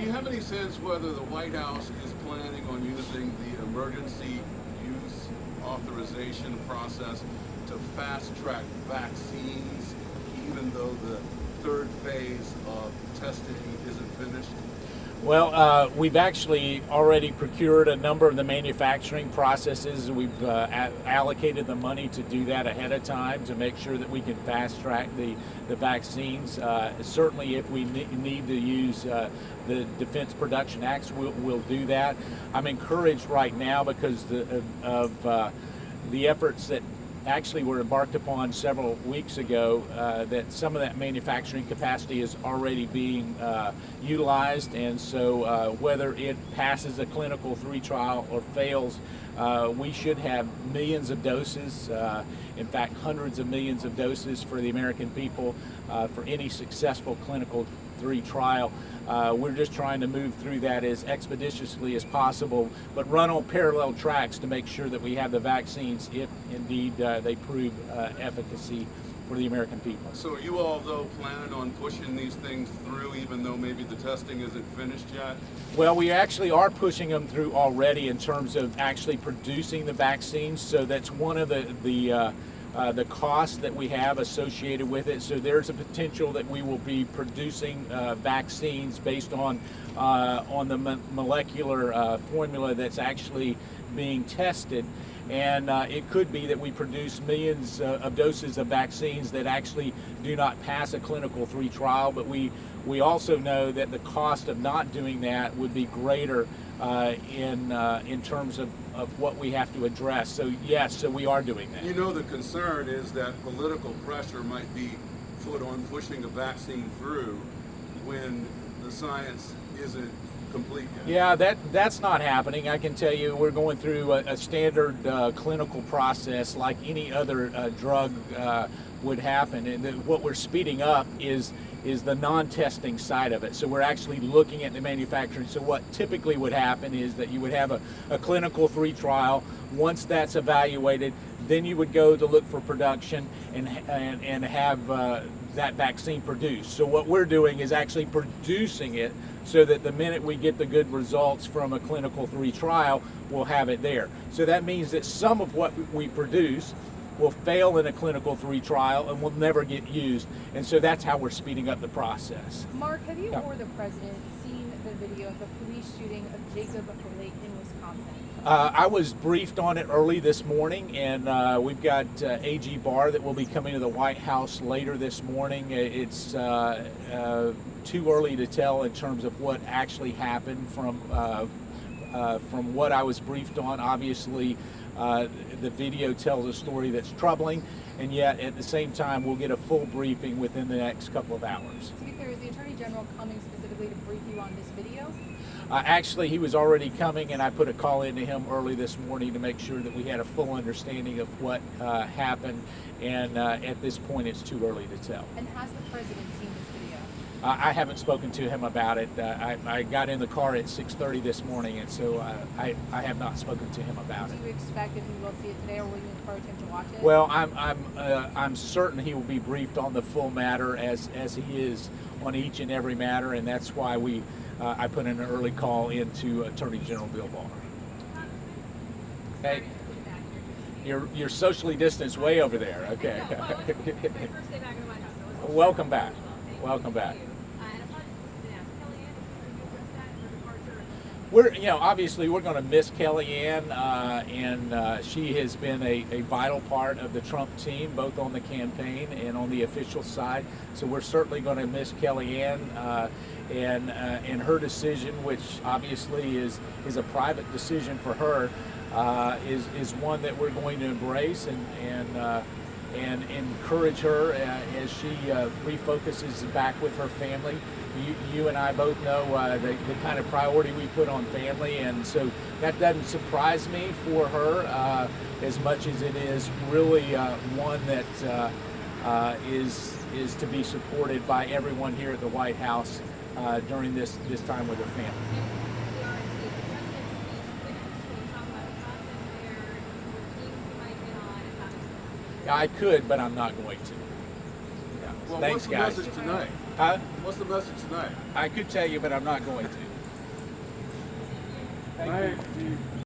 Do you have any sense whether the White House is planning on using the emergency use authorization process to fast-track vaccines, even though the third phase of testing isn't finished? Well, we've actually already procured a number of the manufacturing processes. We've allocated the money to do that ahead of time to make sure that we can fast track the vaccines. Certainly, if we need to use the Defense Production Acts, we'll do that. I'm encouraged right now because of the efforts that actually were embarked upon several weeks ago, that some of that manufacturing capacity is already being utilized, and so whether it passes a clinical 3 trial or fails, we should have millions of doses, in fact hundreds of millions of doses for the American people for any successful clinical 3 trial. We're just trying to move through that as expeditiously as possible, but run on parallel tracks to make sure that we have the vaccines if indeed they prove efficacy for the American people. So are you all, though, planning on pushing these things through even though maybe the testing isn't finished yet? Well, we actually are pushing them through already in terms of actually producing the vaccines, so that's one of the costs that we have associated with it. So there's a potential that we will be producing vaccines based on the molecular formula that's actually being tested. And it could be that we produce millions of doses of vaccines that actually do not pass a clinical 3 trial, but we also know that the cost of not doing that would be greater in terms of what we have to address. So yes, so we are doing that. You know, the concern is that political pressure might be put on pushing a vaccine through when the science isn't complete yet. Yeah, that's not happening. I can tell you we're going through a standard clinical process like any other drug would happen, and what we're speeding up is the non-testing side of it. So we're actually looking at the manufacturing. So what typically would happen is that you would have a clinical 3 trial. Once that's evaluated, then you would go to look for production and have that vaccine produced. So what we're doing is actually producing it so that the minute we get the good results from a clinical 3 trial, we'll have it there. So that means that some of what we produce will fail in a clinical 3 trial and will never get used. And so that's how we're speeding up the process. Mark, have you or the president seen the video of the police shooting of Jacob Blake in Wisconsin? I was briefed on it early this morning, and we've got AG Barr that will be coming to the White House later this morning. It's too early to tell in terms of what actually happened from what I was briefed on. Obviously, the video tells a story that's troubling, and yet at the same time we'll get a full briefing within the next couple of hours. To be clear, is the Attorney General coming specifically to brief you on this video? Actually, he was already coming, and I put a call into him early this morning to make sure that we had a full understanding of what happened, and at this point it's too early to tell. And has the president seen this video? I haven't spoken to him about it. I got in the car at 6:30 this morning, and so I have not spoken to him about it. Do you expect that he will see it today, or will you encourage him to watch it? Well, I'm certain he will be briefed on the full matter as he is on each and every matter, and that's why I put in an early call into Attorney General Bill Barr. Hey, you're socially distanced way over there. Okay. Welcome back. Welcome back. Obviously we're going to miss Kellyanne, and she has been a vital part of the Trump team, both on the campaign and on the official side. So we're certainly going to miss Kellyanne, and her decision, which obviously is a private decision for her, is one that we're going to embrace and encourage her as she refocuses back with her family. You and I both know the kind of priority we put on family, and so that doesn't surprise me for her as much as it is really one that is to be supported by everyone here at the White House during this time with her family. I could, but I'm not going to. Yeah. Well, Thanks, what's the guys. message tonight? Huh? What's the message tonight? I could tell you, but I'm not going to. Thank you.